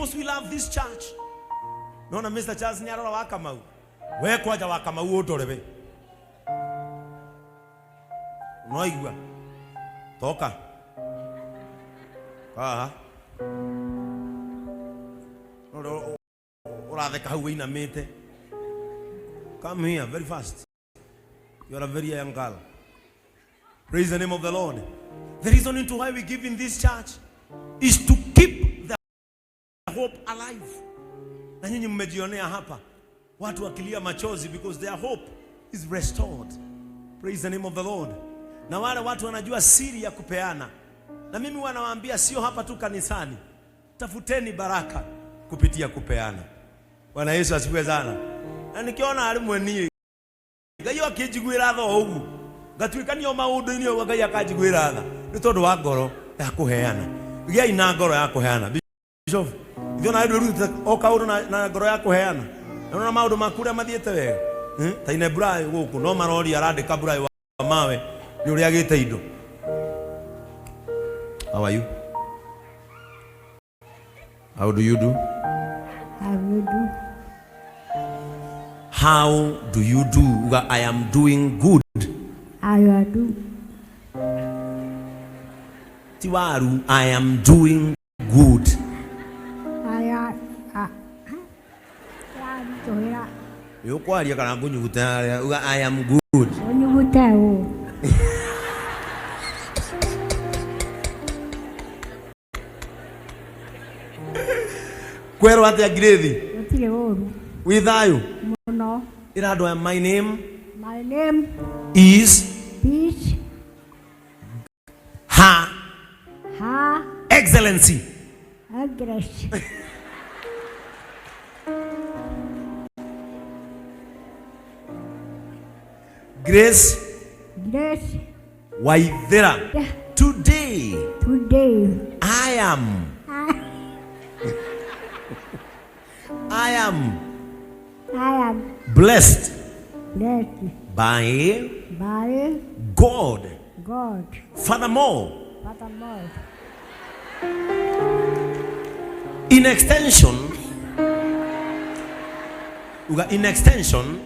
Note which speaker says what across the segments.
Speaker 1: because we love this church. Naona Mr. Charles ni arora wa Kamau. We kwaja wa Kamau utorebe. Noigua. Toka. Aha. Uratheka hau inamite. Come here very fast. You are a very young girl. Praise the name of the Lord. The reason into why we give in this church is to keep the hope alive. Na nyinyi mmejionea hapa watu wakilia machozi because their hope is restored. Praise the name of the Lord. Na wale watu wanajua siri ya kupeana. Na mimi wanawaambia sio hapa tu kanisani. Tafuteni baraka kupitia kupeana. Bwana Yesu asifiwe sana. Na nikiona alimu ni Ngai akijiguira tho ugu. Gatuikanio maundu-ini ugu Ngai akajiguira tha. Ni tondu wa ngoro ya kuheana. Ngai ina ngoro ya kuheana. Bishop, ndio na ndu okauru na ngoro ya kuheana. Na maundu makure mathiete wega. Taine Brai guku no marori arandika Brai wa mawe. Ni uri agite indo. How are you? How do you do?
Speaker 2: How do you do?
Speaker 1: How do you do? I am doing good.
Speaker 2: How you do?
Speaker 1: Tiwaru, I am doing good. Yo kwaria kana kunyuguta I am good.
Speaker 2: Kunyuguta o.
Speaker 1: Kwero ate agrethi.
Speaker 2: Otire oru.
Speaker 1: Withayo.
Speaker 2: No.
Speaker 1: Irado my name.
Speaker 2: My name
Speaker 1: is
Speaker 2: Peace.
Speaker 1: Ha. Excellency.
Speaker 2: Grace.
Speaker 1: Grace.
Speaker 2: Grace.
Speaker 1: Waithera.
Speaker 2: Yeah.
Speaker 1: Today. I am. I am blessed by God. Furthermore, in extension, in extension,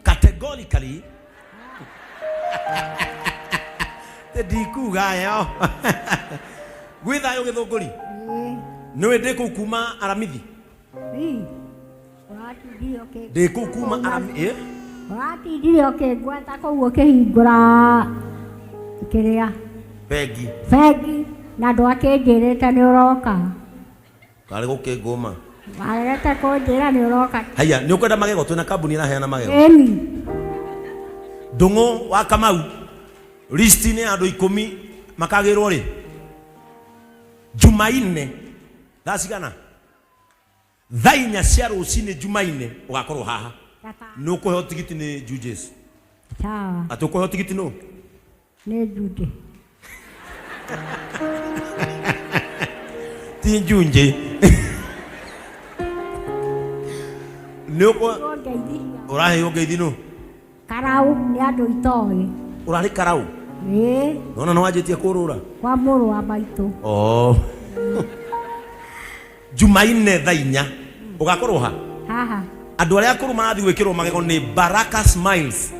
Speaker 1: categorically, the diku gayo. Gwitha yo githunguri. No ende kukuma aramithi. De kukuma aramithi.
Speaker 2: Wati ndio ke gwata ko wo ke hingura kiria. Fegi na ndo akengerete ni uroka.
Speaker 1: Kale goke ngoma.
Speaker 2: Mareta ko njira ni uroka.
Speaker 1: Haya, ni ukwenda magego twina kambuni na heana magego.
Speaker 2: Eni.
Speaker 1: Ndungu wa Kamau. Listi ni andu 10 makagirwo ri. Jumaine. Thacigana. Thainya cia rucini Jumaine ugakorwo haha. Nukuheo tigiti ni Jujes.
Speaker 2: Sawa.
Speaker 1: Atukuheo tigiti no?
Speaker 2: Ni Jude.
Speaker 1: Ti Junje. Nuko urahe ngeithi no?
Speaker 2: Karau ni andu itoi.
Speaker 1: Urari karau? Nona no wajitie kurura?
Speaker 2: Kwa muru wa maitu.
Speaker 1: Oh. Jumaine thainya ugakorwo ha?
Speaker 2: Haha.
Speaker 1: Andu aria akuru marathi gwikirwo magego ni Baraka Smiles.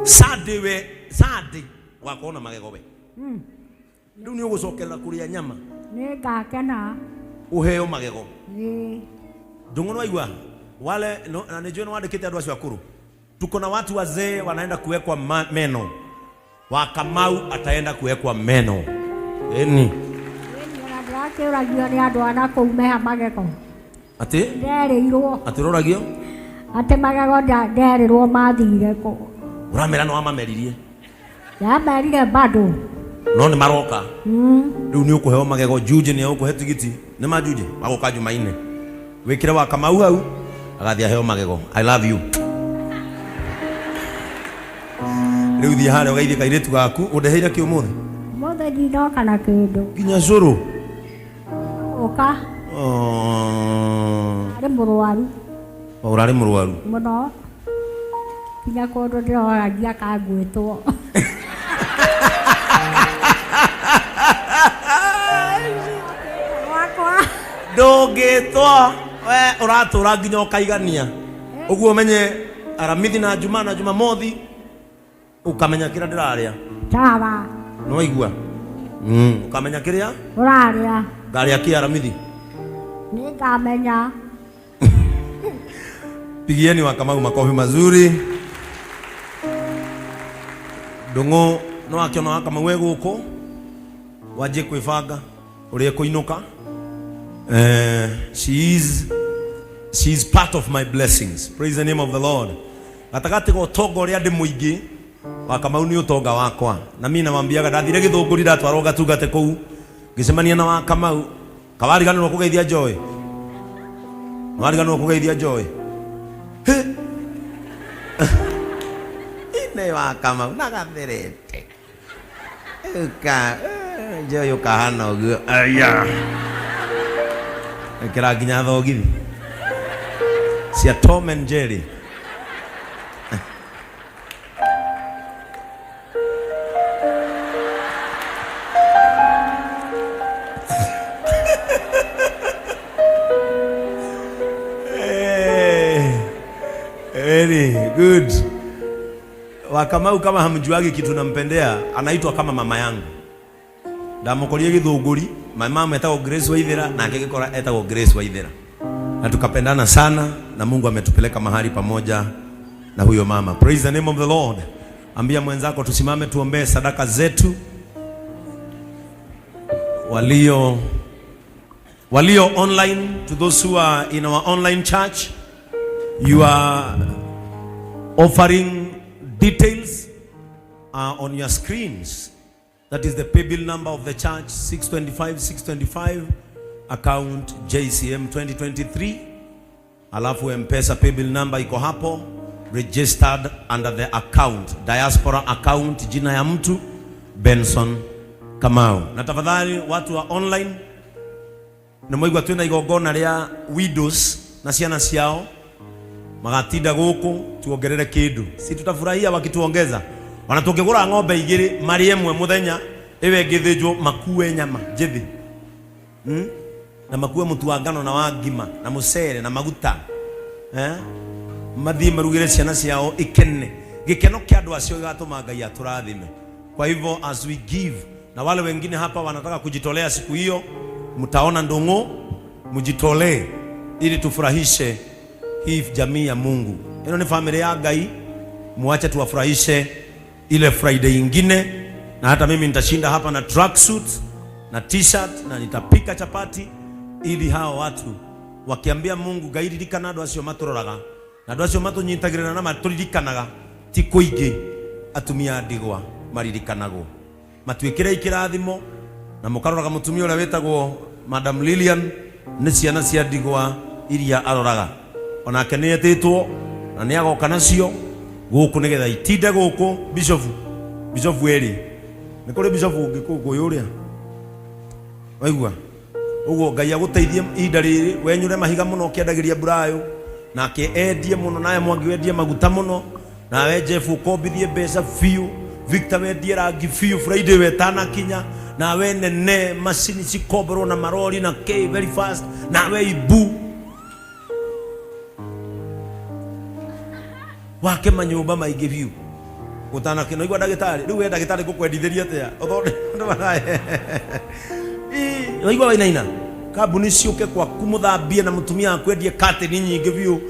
Speaker 1: Sunday ugakorwo na magego we. Riu ni ugucokerera kuria nyama.
Speaker 2: Ni ngakena.
Speaker 1: Uheo magego.
Speaker 2: Ndungu
Speaker 1: no aigua wale no, na nijue no wandikite andu acio akuru. Tuko na watu wazee wanaenda kuwekwa meno. Wa Kamau ataenda kuwekwa meno. Eni.
Speaker 2: Ati uragio ni andu ana kuumeha magego.
Speaker 1: Ati?
Speaker 2: Nderirwo.
Speaker 1: Ati uragio?
Speaker 2: Ati magego nderirwo mathire ko.
Speaker 1: Uramera no amameririe.
Speaker 2: Ya merire bado.
Speaker 1: No ni maroka. Riu ni ukuheo magego Juje ni ukuhe tigiti. Ni majuje magoka Jumaine. Wikire wa Kamau hau agathia heo magego. I love you. Riu thia hare ugeithie kairitu gaku undeheire ki umuthi.
Speaker 2: Mothe ndoka na kindu.
Speaker 1: Ginya curu.
Speaker 2: Oka. Ari murwaru.
Speaker 1: Urari murwaru.
Speaker 2: Muno. Nya kodo ndĩrora ngia kangwĩtwo.
Speaker 1: Ndũngĩtwo we ũratũra nginya ũkaigania. Ũguo menye Aramithi na Juma na Jumamothi ukamenya kĩrĩa ndĩrarĩa.
Speaker 2: Sawa.
Speaker 1: No igua. Ukamenya kĩrĩa?
Speaker 2: Ũrarĩa.
Speaker 1: Ngarĩa kĩ Aramithi?
Speaker 2: Nikamenya.
Speaker 1: Pigieni Wakamau makofi mazuri. Ndũng'ũ no akiona Wakamau gũkũ waje kwĩbanga ũrĩa kũinũka. She is part of my blessings. Praise the name of the Lord. Gatagati go togo ria ndi muingi Wakamau ni utonga wakwa. Na mimi namwambiaga ndathire Githunguri ndatwarwo gatungate kuu. Ngicemania na Wakamau. Kawariganirwo kugeithia Joy. Wariganirwo kugeithia Joy. Ine Wakamau nagatherete. Joy ukahana uguo. Aya. Ekira nginya thogithi. Cia Tom and Jerry. Very good. Wakamau kama hamjuagi kitu nampendea, anaitwa kama mama yangu. Ndamukorie Githunguri, my mom etagwo Grace Waithera na akigikora etagwo Grace Waithera. Na tukapendana sana na Mungu ametupeleka mahali pamoja na huyo mama. Praise the name of the Lord. Ambia mwenzako tusimame tuombee sadaka zetu. Walio online, to those who are in our online church, you are offering details on your screens. That is the pay bill number of the church, 625 account JCM 2023. Alafu M-Pesa pay bill number iko hapo, registered under the account diaspora account, jina ya mtu Benson Kamau. Na tafadhali watu wa online, na mwaigwa twina igongona ria widows na ciana ciao magatinda guku tuongerere kindu. Si tutafurahia wakituongeza. Wanatokegura ng'ombe igiri mari emwe muthenya ewe ngithinjwo makue nyama jithi. Na makue mutu wa ngano na wa ngima na mucere na maguta. Mathie marugire ciana ciao ikenne. Gikeno kia andu acio gatuma Ngai aturathime. Kwa hivyo as we give, na wale wengine hapa wanataka kujitolea siku hiyo, mtaona Ndung'u, mjitolee ili tufurahishe hii jamii ya Mungu. Ino ni familia ya Ngai, muache tuwafurahishe ile Friday ingine. Na hata mimi nitashinda hapa na tracksuit na t-shirt na nitapika chapati ili hao watu wakiambia Mungu Ngai ririkana andu acio maturoraga na andu acio matunyitagirira na maturirikanaga ti kuingi atumia ndigwa maririkanagwo matuikire ikirathimo na mukaroraga mutumia ule wetagwo Madam Lilian ni ciana cia ndigwa iria aroraga onake ni etitwo na ni agoka nacio guku nigetha itinde guku Bishop eri ni kuri Bishop ngikugu yuria waigua ugo Ngai aguteithie ihinda riri wenyure mahiga muno kiendagiria burayo nake endie muno naye mwangi wendie maguta muno nawe Jeff ukobithie mbeca fiu Victor wendie rangi fiu Friday wetana kinya nawe nene macini cikoberwo na marori na K very fast nawe ibu wake manyumba maingĩ biu gutana kino igwa ndagĩtarĩ rĩu wenda ndagĩtarĩ gũkwendithĩria atĩa ũthonde igwa wainaina kambuni ciũke kwaku mũthambie na mũtumia akwendie kateni nyingĩ biu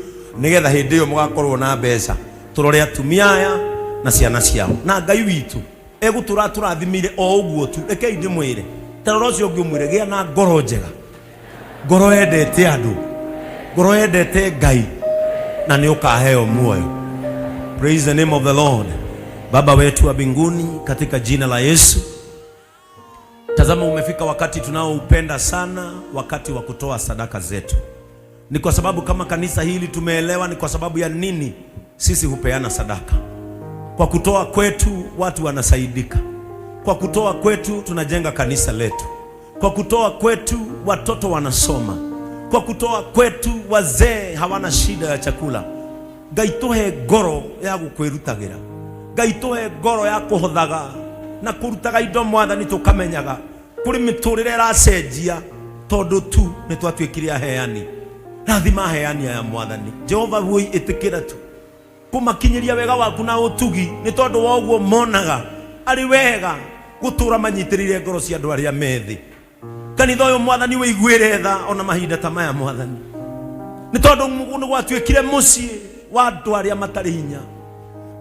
Speaker 1: nĩgetha hĩndĩ ĩyo mũgakorwo na mbeca tũrore atumia aya na ciana ciao na Ngai witũ egũtũrathimire o ũguo tu rekei ndĩmwĩre tarora ũcio ũngĩ ũmwĩre gĩa na ngoro njega ngoro endete andũ ngoro endete Ngai na nĩ ũkaheo muoyo. Praise the name of the Lord. Baba wetu wa mbinguni, katika jina la Yesu, tazama umefika wakati tunaoupenda sana, wakati wa kutoa sadaka zetu. Ni kwa sababu kama kanisa hili tumeelewa ni kwa sababu ya nini sisi hupeana sadaka. Kwa kutoa kwetu watu wanasaidika. Kwa kutoa kwetu tunajenga kanisa letu. Kwa kutoa kwetu watoto wanasoma. Kwa kutoa kwetu wazee hawana shida ya chakula. Ngai tuhe ngoro ya gukwirutagira, Ngai tuhe ngoro ya kuhothaga na kurutaga indo Mwathani tukamenyaga kuri miturire iracenjia tondu tu ni twatuikire aheani. Rathima aheani aya Mwathani Jehova woi itikira tu kumakinyiria wega waku na utugi ni tondu wa uguo monaga ari wega gutura manyitirire ngoro cia andu aria methi. Kanitha uyu Mwathani wiguire tha ona mahinda ta maya Mwathani, ni tondu ni gwatuikire mucii wa andu aria matari hinya,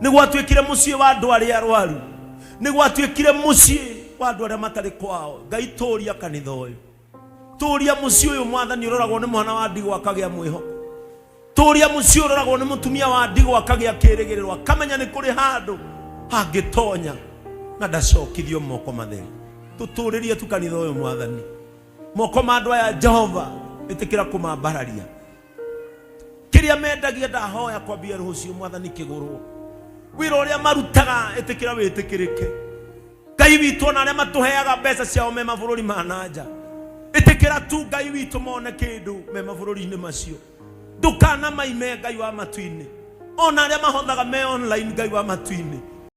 Speaker 1: ni gwatuikire mucii wa andu aria arwaru, ni gwatuikire mucii wa andu aria matari kwao. Ngai turia kanitha uyu, turia mucii uyu Mwathani uroragwo ni mwana wa ndigwa akagia mwihoko, turia mucii uroragwo ni mutumia wa ndigwa akagia kirigiriro, akamenya ni kuri handu hangitonya na ndacokithio moko matheri. Tuturirie tu kanitha uyu Mwathani, moko ma andu aya Jehova itikira kumambararia, kiria mendagia ndahoya kwambia rucio Mwathani kiguru, wira uria marutaga itikira witikirike. Ngai witu na aria matuheaga mbeca ciao me mabũrũri ma nanja, itikira tu Ngai witu mone kindu me mabũrũri-inĩ macio. Ndukana maime Ngai wa matu-inĩ, ona aria mahothaga me online Ngai wa matu-inĩ,